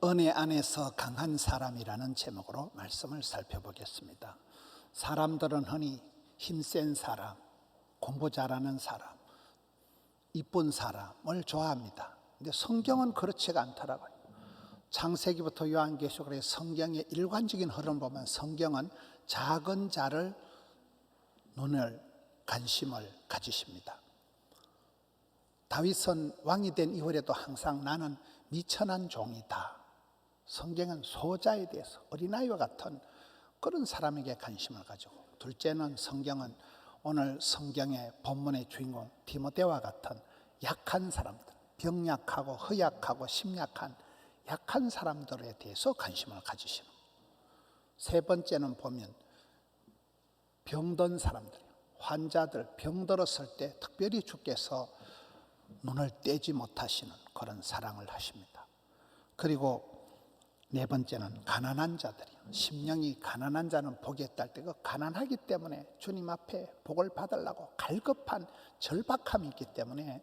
은혜 안에서 강한 사람이라는 제목으로 말씀을 살펴보겠습니다. 사람들은 흔히 힘센 사람, 공부 잘하는 사람, 이쁜 사람을 좋아합니다. 근데 성경은 그렇지가 않더라고요. 창세기부터 요한계시록의 성경의 일관적인 흐름을 보면 성경은 작은 자를 눈을 관심을 가지십니다. 다윗은 왕이 된 이후에도 항상 나는 미천한 종이다. 성경은 소자에 대해서 어린아이와 같은 그런 사람에게 관심을 가지고, 둘째는 성경은 오늘 성경의 본문의 주인공 디모데와 같은 약한 사람들, 병약하고 허약하고 심약한 약한 사람들에 대해서 관심을 가지시는. 세 번째는 보면 병든 사람들, 환자들, 병들었을 때 특별히 주께서 눈을 떼지 못하시는 그런 사랑을 하십니다. 그리고 네 번째는 가난한 자들이요. 심령이 가난한 자는 복이 있다 할 때 그 가난하기 때문에 주님 앞에 복을 받으려고 갈급한 절박함이 있기 때문에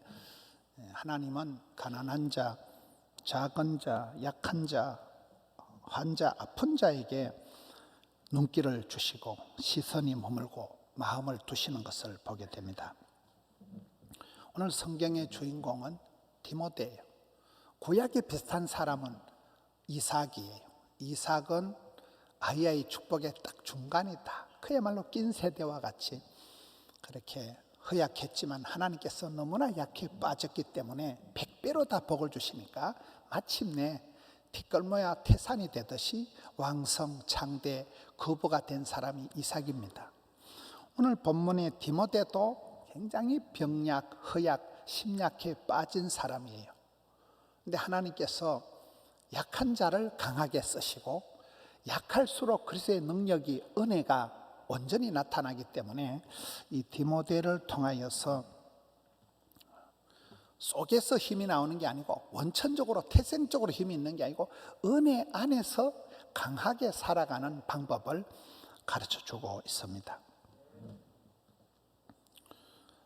하나님은 가난한 자, 작은 자, 약한 자, 환자, 아픈 자에게 눈길을 주시고 시선이 머물고 마음을 두시는 것을 보게 됩니다. 오늘 성경의 주인공은 디모데예요. 구약에 비슷한 사람은 이삭이에요. 이삭은 아이의 축복의 딱 중간이다. 그야말로 낀 세대와 같이 그렇게 허약했지만 하나님께서 너무나 약해 빠졌기 때문에 100배로 다 복을 주시니까 마침내 티끌모야 태산이 되듯이 왕성 창대 거부가 된 사람이 이삭입니다. 오늘 본문의 디모데도 굉장히 병약, 허약, 심약해 빠진 사람이에요. 근데 하나님께서 약한 자를 강하게 쓰시고 약할수록 그리스도의 능력이, 은혜가 온전히 나타나기 때문에 이 디모데를 통하여서 속에서 힘이 나오는 게 아니고 원천적으로 태생적으로 힘이 있는 게 아니고 은혜 안에서 강하게 살아가는 방법을 가르쳐주고 있습니다.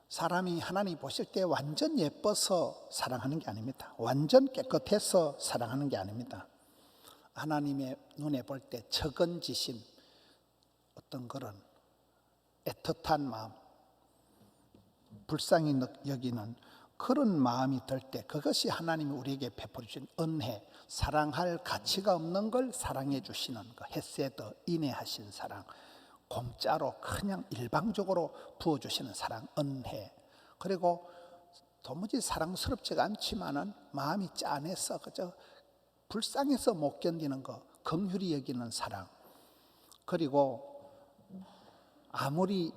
사람이 하나님 보실 때 완전 예뻐서 사랑하는 게 아닙니다. 완전 깨끗해서 사랑하는 게 아닙니다. 하나님의 눈에 볼 때 적은지심, 어떤 그런 애틋한 마음, 불쌍히 여기는 그런 마음이 들 때 그것이 하나님이 우리에게 베풀어 주신 은혜, 사랑할 가치가 없는 걸 사랑해 주시는 그 헤세드, 인내하신 사랑, 공짜로 그냥 일방적으로 부어주시는 사랑, 은혜. 그리고 도무지 사랑스럽지가 않지만은 마음이 짠해서 그저 불쌍해서 못 견디는 거, 긍휼히 여기는 사랑. 그리고 아무리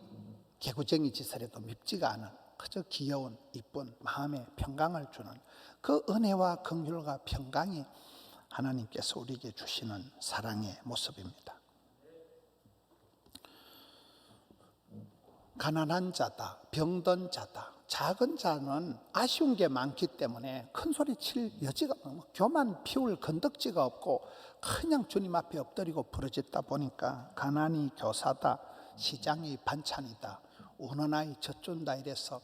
개구쟁이 짓을 해도 밉지가 않은 그저 귀여운 이쁜 마음의 평강을 주는 그 은혜와 긍휼과 평강이 하나님께서 우리에게 주시는 사랑의 모습입니다. 가난한 자다, 병든 자다, 작은 자는 아쉬운 게 많기 때문에 큰 소리 칠 여지가 없고 교만 피울 건덕지가 없고 그냥 주님 앞에 엎드리고 부르짖다 보니까 가난이 교사다, 시장이 반찬이다, 우는 아이 젖준다 이래서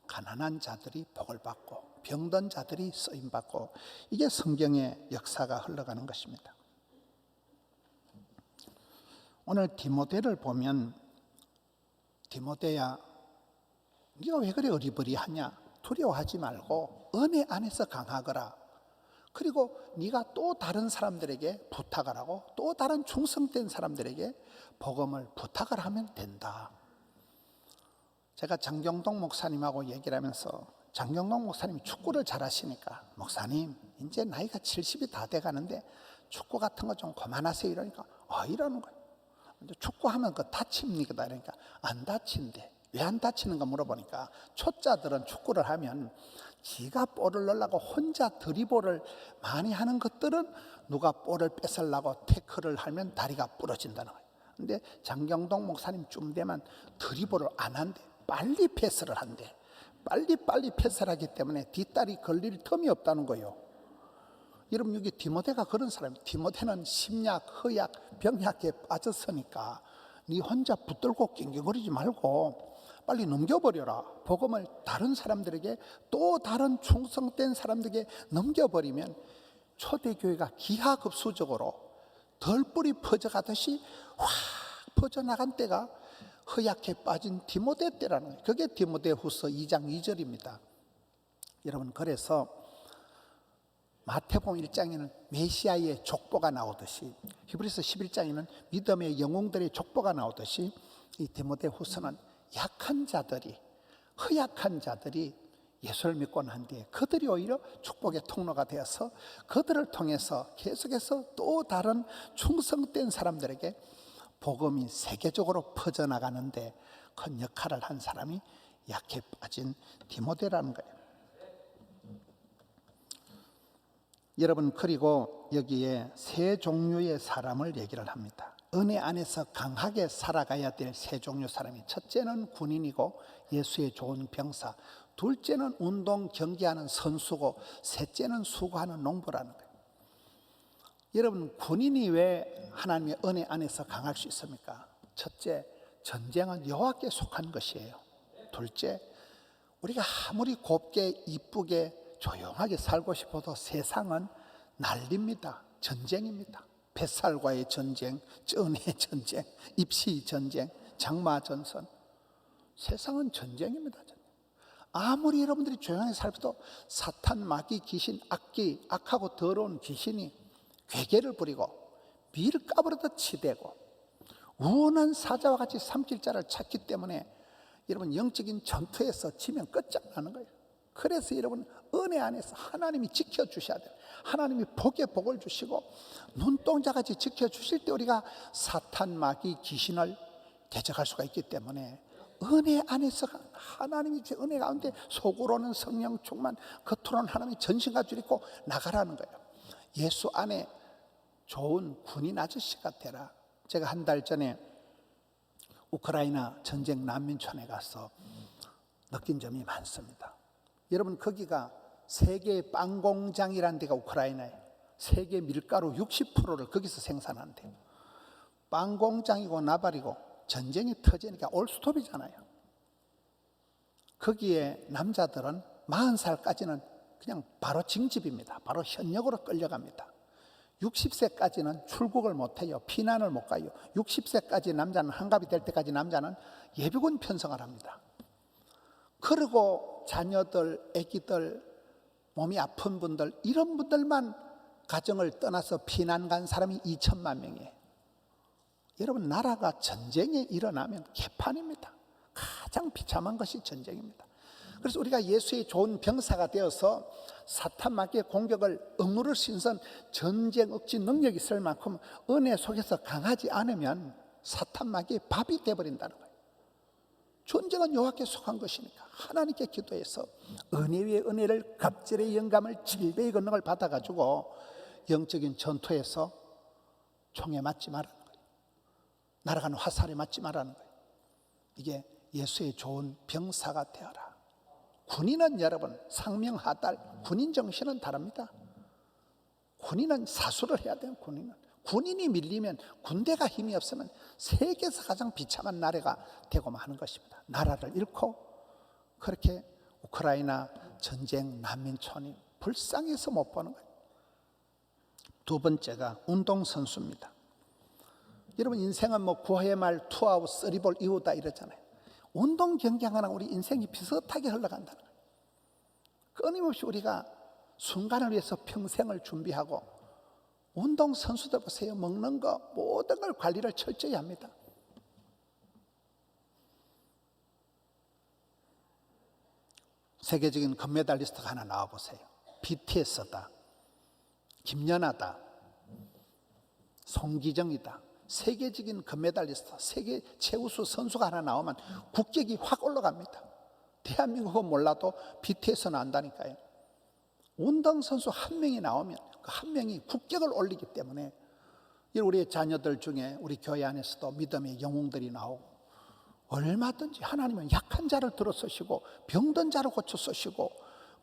가난한 자들이 복을 받고 병든 자들이 쓰임받고, 이게 성경의 역사가 흘러가는 것입니다. 오늘 디모데를 보면 디모데야, 네가 왜 그래 어리버리하냐? 두려워하지 말고 은혜 안에서 강하거라. 그리고 네가 또 다른 사람들에게 부탁을 하고 또 다른 충성된 사람들에게 복음을 부탁을 하면 된다. 제가 장경동 목사님하고 얘기를 하면서 장경동 목사님이 축구를 잘하시니까, 목사님 이제 나이가 70이 다 돼가는데 축구 같은 거 좀 그만하세요 이러니까 이러는 거예요. 축구하면 그 다칩니까? 그러니까 안 다친대. 왜 안 다치는가 물어보니까 초짜들은 축구를 하면 지가 볼을 넣으려고 혼자 드리블을 많이 하는 것들은 누가 볼을 뺏으려고 태클을 하면 다리가 부러진다는 거예요. 근데 장경동 목사님쯤 되면 드리블을 안 한대. 빨리 패스를 한대. 빨리 패스를 하기 때문에 뒷다리 걸릴 틈이 없다는 거예요. 여러분, 여기 디모데가 그런 사람이에요. 디모데는 심약, 허약, 병약에 빠졌으니까 네 혼자 붙들고 낑낑거리지 말고 빨리 넘겨버려라. 복음을 다른 사람들에게, 또 다른 충성된 사람들에게 넘겨버리면 초대교회가 기하급수적으로 덜불이 퍼져가듯이 확 퍼져나간 때가 허약해 빠진 디모데 때라는 거예요. 그게 디모데후서 2장 2절입니다. 여러분, 그래서 마태복음 1장에는 메시아의 족보가 나오듯이, 히브리서 11장에는 믿음의 영웅들의 족보가 나오듯이, 이 디모데후서는 약한 자들이, 허약한 자들이 예수를 믿고 난 뒤에 그들이 오히려 축복의 통로가 되어서 그들을 통해서 계속해서 또 다른 충성된 사람들에게 복음이 세계적으로 퍼져나가는데 큰 역할을 한 사람이 약해 빠진 디모데라는 거예요. 여러분, 그리고 여기에 세 종류의 사람을 얘기를 합니다. 은혜 안에서 강하게 살아가야 될 세 종류 사람이, 첫째는 군인이고 예수의 좋은 병사, 둘째는 운동 경기하는 선수고, 셋째는 수고하는 농부라는 거예요. 여러분, 군인이 왜 하나님의 은혜 안에서 강할 수 있습니까? 첫째, 전쟁은 여호와께 속한 것이에요. 둘째, 우리가 아무리 곱게 이쁘게 조용하게 살고 싶어도 세상은 난립니다. 전쟁입니다. 뱃살과의 전쟁, 쩐의 전쟁, 입시 전쟁, 장마 전선. 세상은 전쟁입니다. 아무리 여러분들이 조용하게 살아도 사탄, 마귀, 귀신, 악하고 더러운 귀신이 괴계를 부리고 미를 까부러듯 치대고 우원한 사자와 같이 삼킬 자를 찾기 때문에 여러분, 영적인 전투에서 지면 끝장나는 거예요. 그래서 여러분, 은혜 안에서 하나님이 지켜주셔야 돼요. 하나님이 복에 복을 주시고 눈동자같이 지켜주실 때 우리가 사탄, 마귀, 귀신을 대적할 수가 있기 때문에 은혜 안에서 하나님이 제 은혜 가운데 속으로는 성령 충만, 겉으로는 하나님이 전신 가지고 있고 나가라는 거예요. 예수 안에 좋은 군인 아저씨가 되라. 제가 한 달 전에 우크라이나 전쟁 난민촌에 가서 느낀 점이 많습니다. 여러분, 거기가 세계 빵 공장이라는 데가 우크라이나예요. 세계 밀가루 60%를 거기서 생산한대요. 빵 공장이고 나발이고 전쟁이 터지니까 올스톱이잖아요. 거기에 남자들은 40살까지는 그냥 바로 징집입니다. 바로 현역으로 끌려갑니다. 60세까지는 출국을 못해요. 피난을 못 가요. 60세까지 남자는, 환갑이 될 때까지 남자는 예비군 편성을 합니다. 그리고 자녀들, 아기들, 몸이 아픈 분들, 이런 분들만 가정을 떠나서 피난 간 사람이 2천만 명이에요. 여러분, 나라가 전쟁이 일어나면 개판입니다. 가장 비참한 것이 전쟁입니다. 그래서 우리가 예수의 좋은 병사가 되어서 사탄 마귀의 공격을 억누를 수 있는 전쟁 억지 능력이 있을 만큼 은혜 속에서 강하지 않으면 사탄 마귀의 밥이 되어버린다는 거예요. 전쟁은 여호와께 속한 것이니까 하나님께 기도해서 은혜 위에 은혜를, 갑절의 영감을, 질배의 권능을 받아가지고 영적인 전투에서 총에 맞지 말라는 거예요. 날아가는 화살에 맞지 말라는 거예요. 이게 예수의 좋은 병사가 되어라. 군인은 여러분, 상명하달, 군인 정신은 다릅니다. 군인은 사수를 해야 돼요. 군인이 밀리면, 군대가 힘이 없으면 세계에서 가장 비참한 나라가 되고만 하는 것입니다. 나라를 잃고 그렇게 우크라이나 전쟁 난민촌이 불쌍해서 못 보는 거예요. 두 번째가 운동선수입니다. 여러분, 인생은 뭐 9회 말, 투아웃, 쓰리볼 이후다 이러잖아요. 운동 경기하는 우리 인생이 비슷하게 흘러간다는 거예요. 끊임없이 우리가 순간을 위해서 평생을 준비하고, 운동 선수들 보세요. 먹는 거 모든 걸 관리를 철저히 합니다. 세계적인 금메달리스트가 하나 나와보세요. BTS다, 김연아다, 송기정이다. 세계적인 금메달리스트, 세계 최우수 선수가 하나 나오면 국격이 확 올라갑니다. 대한민국은 몰라도 BTS는 안다니까요. 운동선수 한 명이 나오면 그 한 명이 국격을 올리기 때문에 우리 자녀들 중에 우리 교회 안에서도 믿음의 영웅들이 나오고, 얼마든지 하나님은 약한 자를 들어 쓰시고 병든 자를 고쳐 쓰시고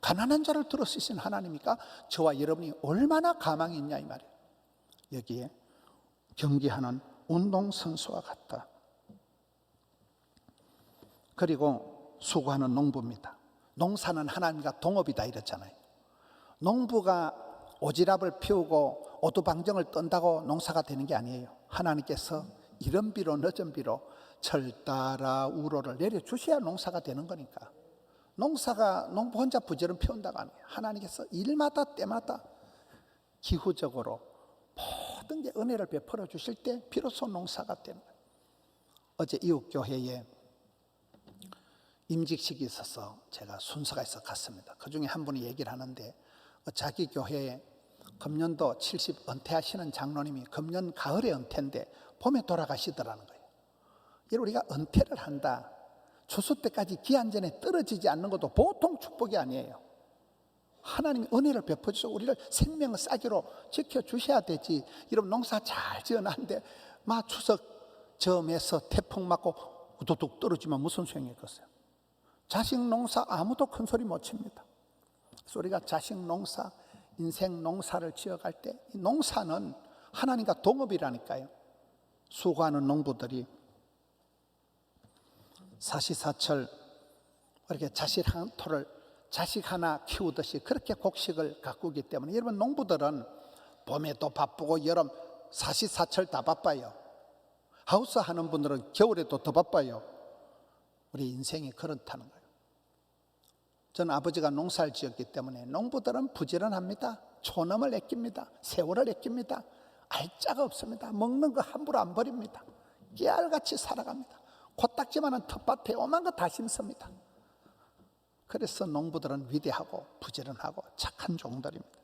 가난한 자를 들어 쓰신 하나님이니까 저와 여러분이 얼마나 가망이 있냐 이 말이에요. 여기에 경기하는 운동선수와 같다. 그리고 수고하는 농부입니다. 농사는 하나님과 동업이다 이랬잖아요. 농부가 오지랖을 피우고 오두방정을 떤다고 농사가 되는 게 아니에요. 하나님께서 이른 비로 늦은 비로 철따라 우로를 내려주셔야 농사가 되는 거니까. 농부 혼자 부지런 피운다가 아니에요. 하나님께서 일마다 때마다 기후적으로 모든 게 은혜를 베풀어 주실 때 비로소 농사가 되는 거예요. 어제 이웃교회에 임직식이 있어서 제가 순서가 있어 갔습니다. 그 중에 한 분이 얘기를 하는데 자기 교회에 금년도 70 은퇴하시는 장로님이 금년 가을에 은퇴인데 봄에 돌아가시더라는 거예요. 우리가 은퇴를 한다, 추수 때까지 기한전에 떨어지지 않는 것도 보통 축복이 아니에요. 하나님이 은혜를 베푸셔서 우리를 생명을 싸기로 지켜주셔야 되지. 여러분 농사 잘 지어놨는데 막 추석 점에서 태풍 맞고 우두둑 떨어지면 무슨 소용이 있겠어요. 자식 농사 아무도 큰 소리 못 칩니다. 그래서 우리가 자식 농사, 인생 농사를 지어갈 때 이 농사는 하나님과 동업이라니까요. 수고하는 농부들이 사시사철 이렇게 자식 한 토를 자식 하나 키우듯이 그렇게 곡식을 가꾸기 때문에 여러분 농부들은 봄에도 바쁘고 여름 사시사철 다 바빠요. 하우스 하는 분들은 겨울에도 더 바빠요. 우리 인생이 그렇다는 거예요. 저는 아버지가 농사를 지었기 때문에 농부들은 부지런합니다. 촌엄을 아낍니다. 세월을 아낍니다. 알짜가 없습니다. 먹는 거 함부로 안 버립니다. 깨알같이 살아갑니다. 코딱지만한 텃밭에 오만 거 다 심습니다. 그래서 농부들은 위대하고 부지런하고 착한 종들입니다.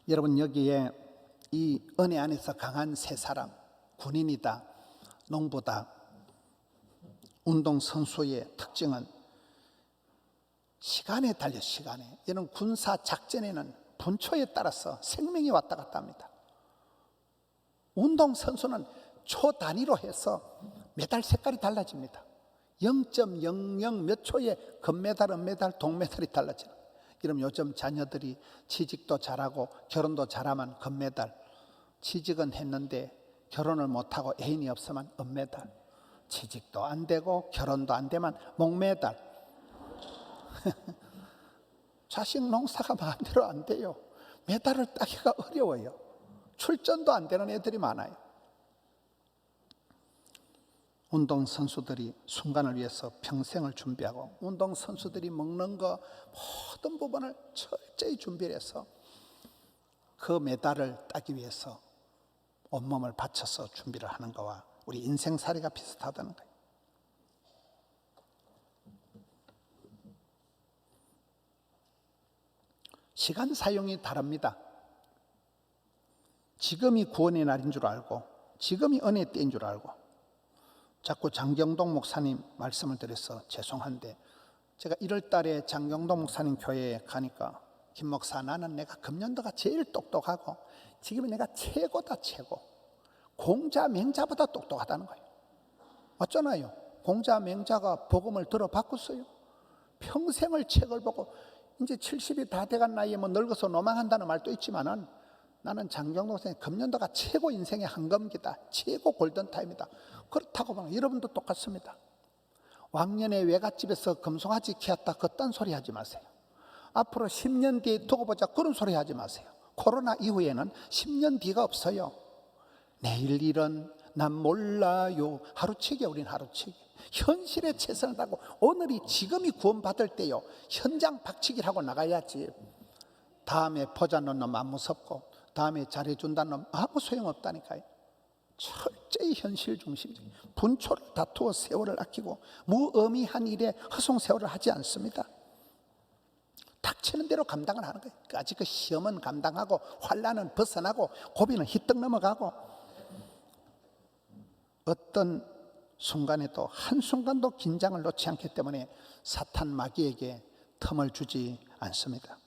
여러분 여기에 이 은혜 안에서 강한 세 사람, 군인이다, 농부다, 운동선수의 특징은 시간에 달려 시간에. 이런 군사 작전에는 분초에 따라서 생명이 왔다 갔다 합니다. 운동선수는 초 단위로 해서 메달 색깔이 달라집니다. 0.00 몇 초에 금메달, 은메달, 동메달이 달라져요. 그럼 요즘 자녀들이 취직도 잘하고 결혼도 잘하면 금메달, 취직은 했는데 결혼을 못하고 애인이 없으면 은메달, 취직도 안 되고 결혼도 안 되면 목메달. 자식 농사가 마음대로 안 돼요. 메달을 따기가 어려워요. 출전도 안 되는 애들이 많아요. 운동선수들이 순간을 위해서 평생을 준비하고 운동선수들이 먹는 거 모든 부분을 철저히 준비를 해서 그 메달을 따기 위해서 온몸을 바쳐서 준비를 하는 거와 우리 인생살이가 비슷하다는 거예요. 시간 사용이 다릅니다. 지금이 구원의 날인 줄 알고 지금이 은혜의 때인 줄 알고 자꾸 장경동 목사님 말씀을 드려서 죄송한데 제가 1월 달에 장경동 목사님 교회에 가니까 김 목사 나는 내가 금년도가 제일 똑똑하고 지금은 내가 최고다 최고. 공자 맹자보다 똑똑하다는 거예요. 어쩌나요? 공자 맹자가 복음을 들어 바꿨어요. 평생을 책을 보고 이제 70이 다 돼간 나이에 뭐 늙어서 노망한다는 말도 있지만은 나는 장경동 선생님 금년도가 최고 인생의 한검기다. 최고 골든타임이다. 그렇다고 보면 여러분도 똑같습니다. 왕년에 외갓집에서 금송아지 키웠다 그딴 소리 하지 마세요. 앞으로 10년 뒤에 두고 보자 그런 소리 하지 마세요. 코로나 이후에는 10년 뒤가 없어요. 내일 일은 난 몰라요. 하루치기 우린 하루치기. 현실에 최선을 다하고 오늘이 지금이 구원받을 때요. 현장 박치기를 하고 나가야지. 다음에 포자는 놈 안 무섭고 다음에 잘해준다는 놈 아무 소용없다니까요. 철저히 현실 중심적 분초를 다투어 세월을 아끼고 무의미한 일에 허송세월을 하지 않습니다. 닥치는 대로 감당을 하는 거예요. 아직 그 시험은 감당하고 환난은 벗어나고 고비는 휘떡 넘어가고 어떤 순간에도 한순간도 긴장을 놓지 않기 때문에 사탄 마귀에게 틈을 주지 않습니다.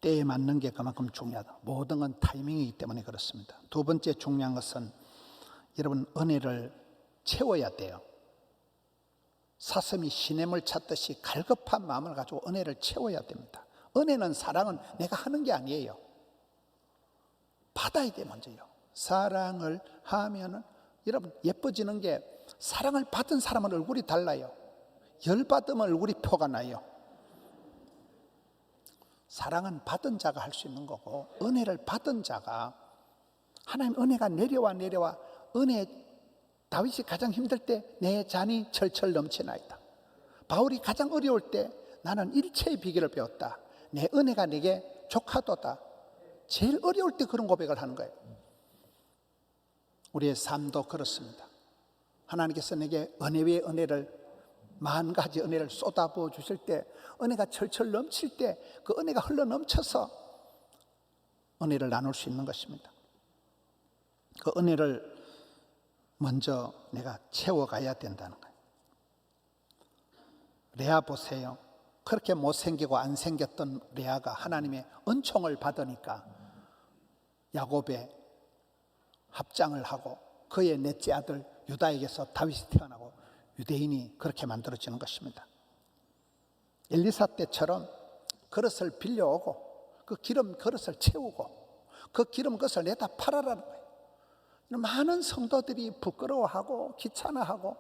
때에 맞는 게 그만큼 중요하다. 모든 건 타이밍이기 때문에 그렇습니다. 두 번째 중요한 것은 여러분 은혜를 채워야 돼요. 사슴이 시냇물 찾듯이 갈급한 마음을 가지고 은혜를 채워야 됩니다. 은혜는 사랑은 내가 하는 게 아니에요. 받아야 돼 먼저요. 사랑을 하면은 여러분 예뻐지는 게 사랑을 받은 사람은 얼굴이 달라요. 열받으면 얼굴이 표가 나요. 사랑은 받은 자가 할 수 있는 거고, 은혜를 받은 자가, 하나님 은혜가 내려와 은혜. 다윗이 가장 힘들 때 내 잔이 철철 넘치나이다. 바울이 가장 어려울 때 나는 일체의 비결을 배웠다. 내 은혜가 내게 족하도다. 제일 어려울 때 그런 고백을 하는 거예요. 우리의 삶도 그렇습니다. 하나님께서 내게 은혜 위에 은혜를, 만 가지 은혜를 쏟아부어 주실 때, 은혜가 철철 넘칠 때 그 은혜가 흘러 넘쳐서 은혜를 나눌 수 있는 것입니다. 그 은혜를 먼저 내가 채워가야 된다는 거예요. 레아 보세요. 그렇게 못생기고 안 생겼던 레아가 하나님의 은총을 받으니까 야곱의 합장을 하고 그의 넷째 아들 유다에게서 다윗이 태어나고 유대인이 그렇게 만들어지는 것입니다. 엘리사 때처럼 그릇을 빌려오고 그 기름 그릇을 채우고 그 기름 그릇을 내다 팔아라는 거예요. 많은 성도들이 부끄러워하고 귀찮아하고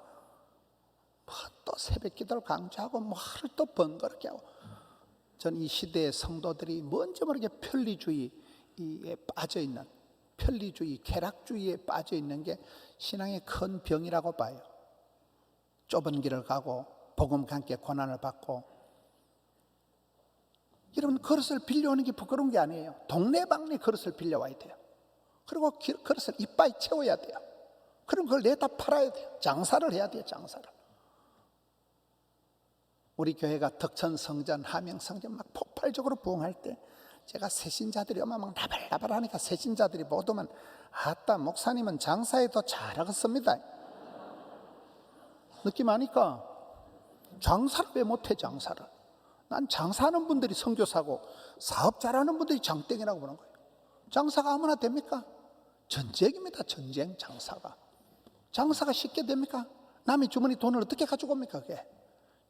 또 새벽 기도를 강조하고 하루 또 번거롭게 하고, 전 이 시대의 성도들이 뭔지 모르게 편리주의에 빠져있는, 편리주의, 쾌락주의에 빠져있는 게 신앙의 큰 병이라고 봐요. 좁은 길을 가고 복음과 함께 고난을 받고, 여러분 그릇을 빌려오는 게 부끄러운 게 아니에요. 동네방네 그릇을 빌려와야 돼요. 그리고 그릇을 이빠이 채워야 돼요. 그럼 그걸 내다 팔아야 돼요. 장사를 해야 돼요. 장사를. 우리 교회가 덕천성전, 함영성전 막 폭발적으로 부흥할 때 제가 새신자들이 막 나발나발하니까 새신자들이 못 오면, 아따 목사님은 장사에도 잘하겠습니다. 느낌 아니까? 장사를 왜 못해? 장사를. 난 장사하는 분들이 선교사고 사업 잘하는 분들이 장땡이라고 보는 거예요. 장사가 아무나 됩니까? 전쟁입니다. 전쟁. 장사가 쉽게 됩니까? 남의 주머니 돈을 어떻게 가지고 옵니까? 그게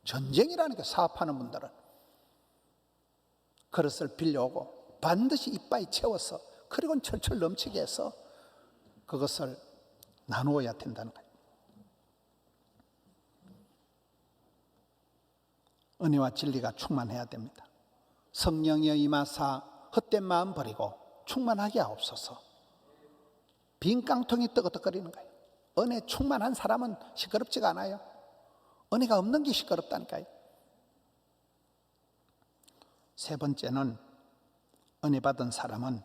전쟁이라니까. 사업하는 분들은 그릇을 빌려오고 반드시 이빠이 채워서, 그리고 철철 넘치게 해서 그것을 나누어야 된다는 거예요. 은혜와 진리가 충만해야 됩니다. 성령이여 임하사 헛된 마음 버리고 충만하게 하옵소서. 빈 깡통이 뜨거뜨거리는 거예요. 은혜 충만한 사람은 시끄럽지가 않아요. 은혜가 없는 게 시끄럽다니까요. 세 번째는, 은혜 받은 사람은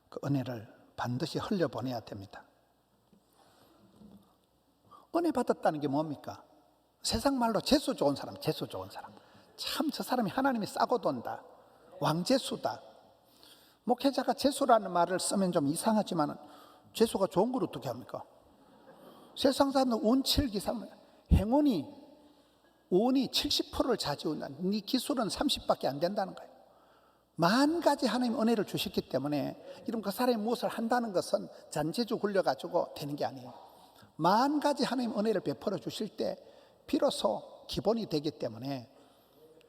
그 은혜를 반드시 흘려보내야 됩니다. 은혜 받았다는 게 뭡니까? 세상 말로 재수 좋은 사람. 참 저 사람이 하나님이 싸고 돈다, 왕재수다. 목회자가 재수라는 말을 쓰면 좀 이상하지만 재수가 좋은 걸 어떻게 합니까? 세상 사람들 운칠기삼, 행운이 70%를 차지한다. 네 기술은 30밖에 안 된다는 거예요. 만 가지 하나님 은혜를 주셨기 때문에, 이런 그 사람이 무엇을 한다는 것은 잔재주 굴려가지고 되는 게 아니에요. 만 가지 하나님 은혜를 베풀어 주실 때 비로소 기본이 되기 때문에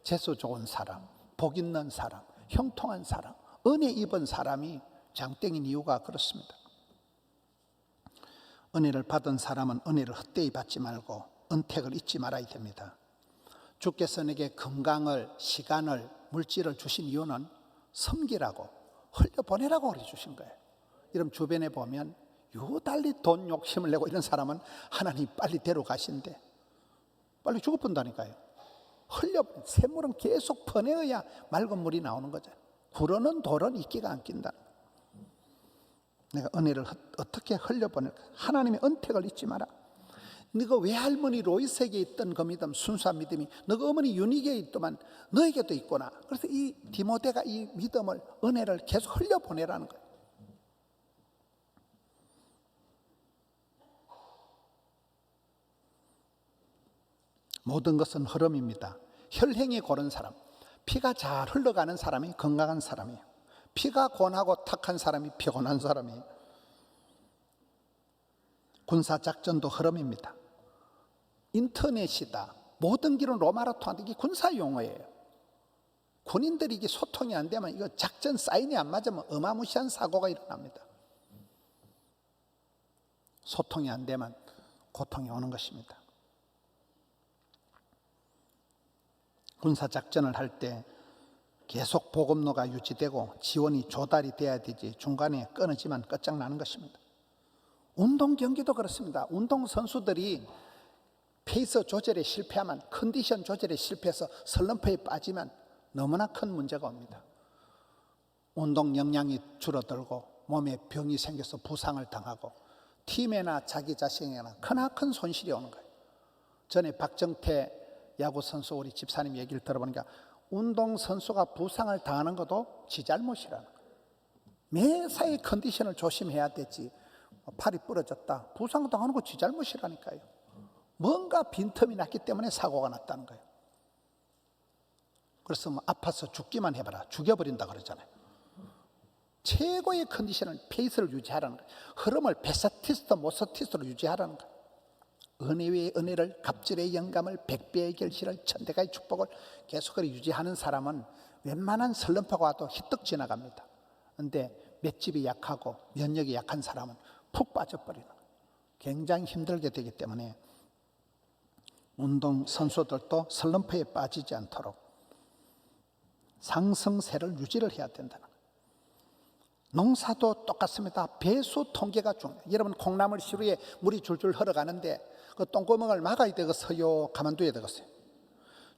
재수 좋은 사람, 복 있는 사람, 형통한 사람, 은혜 입은 사람이 장땡인 이유가 그렇습니다. 은혜를 받은 사람은 은혜를 헛되이 받지 말고 은택을 잊지 말아야 됩니다. 주께서 내게 건강을, 시간을, 물질을 주신 이유는 섬기라고, 흘려보내라고 그래 주신 거예요. 여러분 주변에 보면 유달리 돈 욕심을 내고 이런 사람은 하나님 빨리 데려가신대. 빨리 죽어본다니까요. 샘물은 계속 퍼내어야 맑은 물이 나오는 거죠. 구르는 돌은 이끼가 안 낀다. 내가 은혜를 어떻게 흘려보낼까? 하나님의 은택을 잊지 마라. 너가 외할머니 로이스에게 있던 그 믿음, 순수한 믿음이 너가 어머니 유니게에 있더만 너에게도 있구나. 그래서 이 디모데가 이 믿음을, 은혜를 계속 흘려보내라는 거예요. 모든 것은 흐름입니다. 혈행이 고른 사람, 피가 잘 흘러가는 사람이 건강한 사람이에요. 피가 고나고 탁한 사람이 피곤한 사람이에요. 군사작전도 흐름입니다. 인터넷이다, 모든 길은 로마로 통한다. 이게 군사 용어예요. 군인들이 이게 소통이 안 되면, 이거 작전 사인이 안 맞으면 어마무시한 사고가 일어납니다. 소통이 안 되면 고통이 오는 것입니다. 군사작전을 할 때 계속 보급로가 유지되고 지원이 조달이 돼야 되지 중간에 끊어지면 끝장나는 것입니다. 운동 경기도 그렇습니다. 운동선수들이 페이스 조절에 실패하면, 컨디션 조절에 실패해서 슬럼프에 빠지면 너무나 큰 문제가 옵니다. 운동 역량이 줄어들고 몸에 병이 생겨서 부상을 당하고 팀에나 자기 자신에나 크나큰 손실이 오는 거예요. 전에 박정태 야구선수 우리 집사님 얘기를 들어보니까 운동선수가 부상을 당하는 것도 지 잘못이라는 거예요. 매사에 컨디션을 조심해야 되지, 팔이 부러졌다, 부상 당하는 거 지 잘못이라니까요. 뭔가 빈틈이 났기 때문에 사고가 났다는 거예요. 그래서 뭐 아파서 죽기만 해봐라, 죽여버린다 그러잖아요. 최고의 컨디션을, 페이스를 유지하라는 거예요. 흐름을 베사티스트, 모서티스트로 유지하라는 거예요. 은혜 위에 은혜를, 갑절의 영감을, 백배의 결실을, 천대가의 축복을 계속해서 유지하는 사람은 웬만한 슬럼프가 와도 휘떡 지나갑니다. 그런데 맷집이 약하고 면역이 약한 사람은 푹 빠져버리는 거예요. 굉장히 힘들게 되기 때문에 운동선수들도 슬럼프에 빠지지 않도록 상승세를 유지를 해야 된다는 거예요. 농사도 똑같습니다. 배수 통계가 중요해요. 여러분, 콩나물 시루에 물이 줄줄 흘러가는데 그 똥구멍을 막아야 되겠어요? 가만둬야 되겠어요?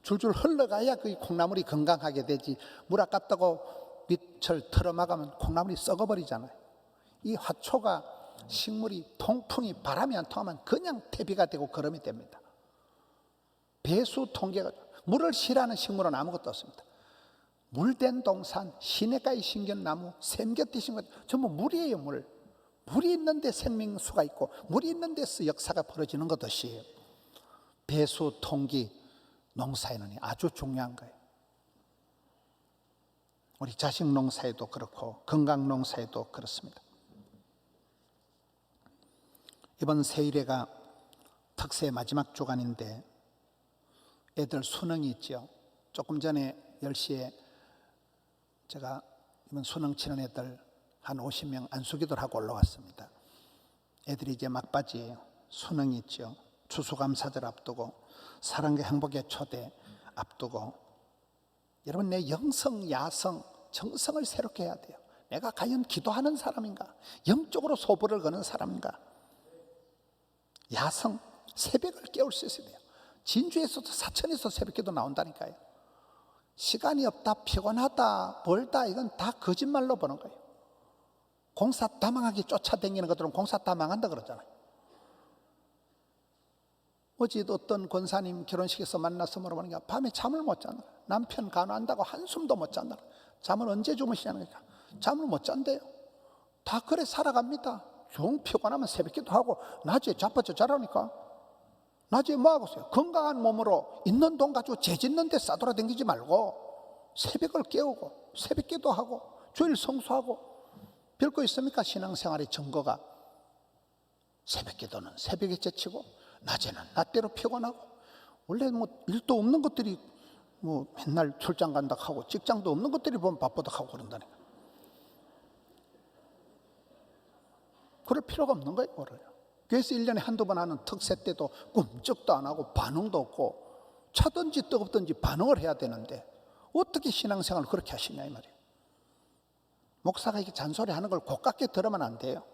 줄줄 흘러가야 그 콩나물이 건강하게 되지, 물 아깝다고 밑을 틀어막으면 콩나물이 썩어버리잖아요. 이 화초가, 식물이, 통풍이, 바람이 안 통하면 그냥 퇴비가 되고 거름이 됩니다. 배수 통계가, 물을 싫어하는 식물은 아무것도 없습니다. 물된 동산, 시냇가에 심긴 나무, 샘 곁에 심긴 것, 전부 물이에요. 물이 있는데 생명수가 있고 물이 있는 데서 역사가 벌어지는 것듯이 배수, 통기, 농사에는 아주 중요한 거예요. 우리 자식 농사에도 그렇고 건강 농사에도 그렇습니다. 이번 세일회가 특세 마지막 주간인데 애들 수능이 있죠. 조금 전에 10시에 제가 이번 수능 치는 애들 한 50명 안수기도를 하고 올라왔습니다. 애들이 이제 막바지예요. 수능이 있죠. 추수감사절 앞두고 사랑과 행복의 초대 앞두고, 여러분, 내 영성, 야성, 정성을 새롭게 해야 돼요. 내가 과연 기도하는 사람인가? 영적으로 소불을 거는 사람인가? 야성, 새벽을 깨울 수 있어야 돼요. 진주에서도 사천에서 새벽기도 나온다니까요. 시간이 없다, 피곤하다, 벌다, 이건 다 거짓말로 보는 거예요. 공사 다망하게 쫓아다니는 것들은 공사 다망한다 그러잖아요. 어제도 어떤 권사님 결혼식에서 만나서 물어보니까 밤에 잠을 못 잔다. 남편 간호한다고 한숨도 못 잔다. 잠을 언제 주무시냐는 거니까 잠을 못 잔대요. 다 그래 살아갑니다. 좀 피곤하면 새벽기도 하고 낮에 자빠져 자라니까. 낮에 뭐 하고 있어요? 건강한 몸으로 있는 돈 가지고 재짓는 데 싸돌아다니지 말고 새벽을 깨우고 새벽기도 하고 주일 성수하고, 별거 있습니까? 신앙생활의 증거가. 새벽기도는 새벽에 제치고 낮에는 낮대로 피곤하고, 원래 뭐 일도 없는 것들이 뭐 맨날 출장 간다 하고 직장도 없는 것들이 보면 바쁘다 하고 그런다니까. 그럴 필요가 없는 거예요. 뭐를. 그래서 1년에 한두 번 하는 특세 때도 꿈쩍도 안 하고 반응도 없고, 차든지 뜨겁든지 반응을 해야 되는데 어떻게 신앙생활을 그렇게 하시냐 이 말이에요. 목사가 이렇게 잔소리하는 걸 고깝게 들으면 안 돼요.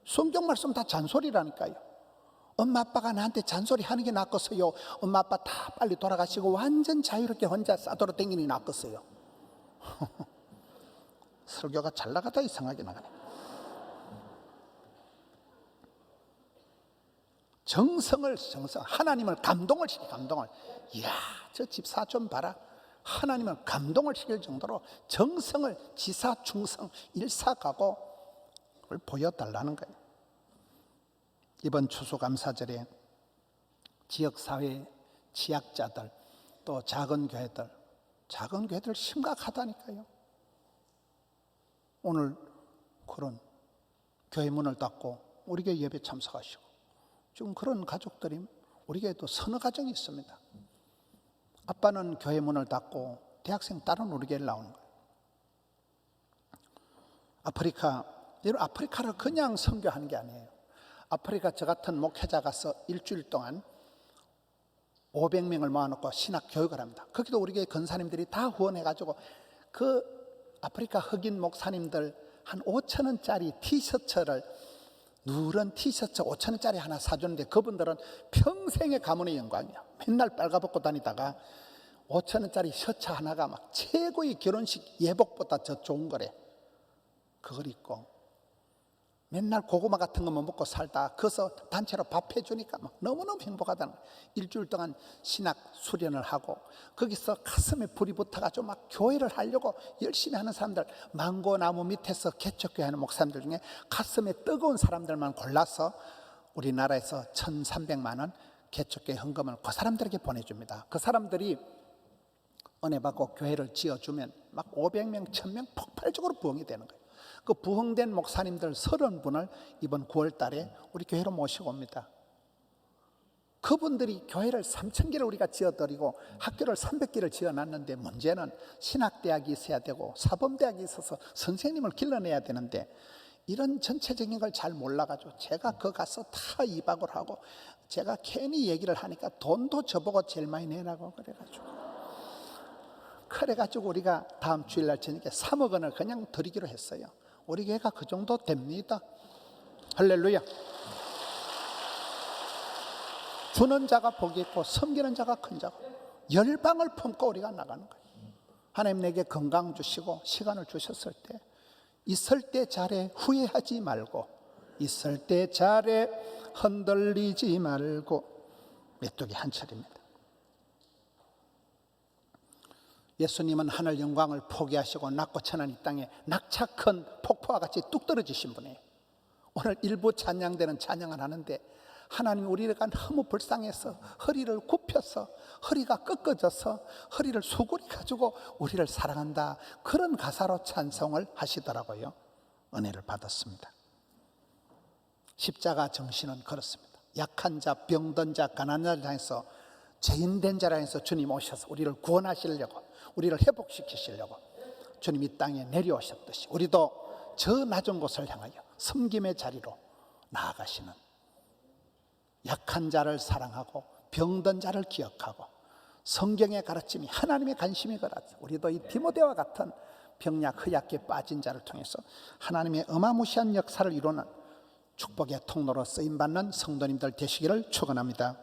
성경 말씀 다 잔소리라니까요. 엄마 아빠가 나한테 잔소리하는 게 낫겠어요? 엄마 아빠 다 빨리 돌아가시고 완전 자유롭게 혼자 싸돌아 다니는 게 낫겠어요? 설교가 잘 나가다 이상하게 나가네. 정성, 하나님을 감동을 시켜. 감동을. 이야, 저 집사 좀 봐라. 하나님을 감동을 시킬 정도로 정성을 지사, 충성, 일사가고 그걸 보여달라는 거예요. 이번 추수감사절에 지역사회 취약자들, 또 작은 교회들 심각하다니까요. 오늘 그런 교회 문을 닫고 우리 교회 예배 참석하시고, 지금 그런 가족들이 우리 교회도 서너 가정이 있습니다. 아빠는 교회 문을 닫고 대학생 딸은 우리 교회를 나오는 거예요. 아프리카를 그냥 선교하는 게 아니에요. 아프리카 저 같은 목회자 가서 일주일 동안 500명을 모아놓고 신학 교육을 합니다. 거기도 우리 교회 권사님들이 다 후원해가지고 그 아프리카 흑인 목사님들 한 5,000원짜리 티셔츠를, 누런 티셔츠 5,000원짜리 하나 사주는데 그분들은 평생의 가문의 영광이야. 맨날 빨가벗고 다니다가 5,000원짜리 셔츠 하나가 막 최고의 결혼식 예복보다 더 좋은 거래. 그걸 입고 맨날 고구마 같은 것만 먹고 살다 거기서 단체로 밥 해주니까 막 너무너무 행복하다는 거예요. 일주일 동안 신학 수련을 하고 거기서 가슴에 불이 붙어가지고 막 교회를 하려고 열심히 하는 사람들, 망고나무 밑에서 개척교회 하는 목사님들 중에 가슴에 뜨거운 사람들만 골라서 우리나라에서 1,300만 원 개척교회 헌금을 그 사람들에게 보내줍니다. 그 사람들이 은혜 받고 교회를 지어주면 막 500명, 1,000명 폭발적으로 부흥이 되는 거예요. 그 부흥된 목사님들 30분을 이번 9월 달에 우리 교회로 모시고 옵니다. 그분들이 교회를 3,000개를 우리가 지어드리고 학교를 300개를 지어놨는데 문제는 신학대학이 있어야 되고 사범대학이 있어서 선생님을 길러내야 되는데 이런 전체적인 걸 잘 몰라가지고 제가 그 가서 다 이박을 하고 제가 괜히 얘기를 하니까 돈도 저보고 제일 많이 내라고 그래가지고 우리가 다음 주일날 저녁에 3억 원을 그냥 드리기로 했어요. 우리 교회가 그 정도 됩니다. 할렐루야. 주는 자가 복이 있고 섬기는 자가 큰 자고 열방을 품고 우리가 나가는 거예요. 하나님 내게 건강 주시고 시간을 주셨을 때 있을 때 잘해 후회하지 말고 있을 때 잘해 흔들리지 말고. 메뚜기 한 철입니다. 예수님은 하늘 영광을 포기하시고 낮고 천한 이 땅에 낙차 큰 폭포와 같이 뚝 떨어지신 분이에요. 오늘 일부 찬양되는 찬양을 하는데 하나님 우리가 너무 불쌍해서 허리를 굽혀서 허리가 꺾어져서 허리를 수그리 가지고 우리를 사랑한다, 그런 가사로 찬송을 하시더라고요. 은혜를 받았습니다. 십자가 정신은 그렇습니다. 약한 자, 병든 자, 가난한 자를 향해서, 죄인된 자를 향해서 주님 오셔서 우리를 구원하시려고, 우리를 회복시키시려고 주님 이 땅에 내려오셨듯이 우리도 저 낮은 곳을 향하여 섬김의 자리로 나아가시는, 약한 자를 사랑하고 병든 자를 기억하고 성경의 가르침이 하나님의 관심이 걸어서 우리도 이 디모데와 같은 병약 허약에 빠진 자를 통해서 하나님의 어마무시한 역사를 이루는 축복의 통로로 쓰임받는 성도님들 되시기를 축원합니다.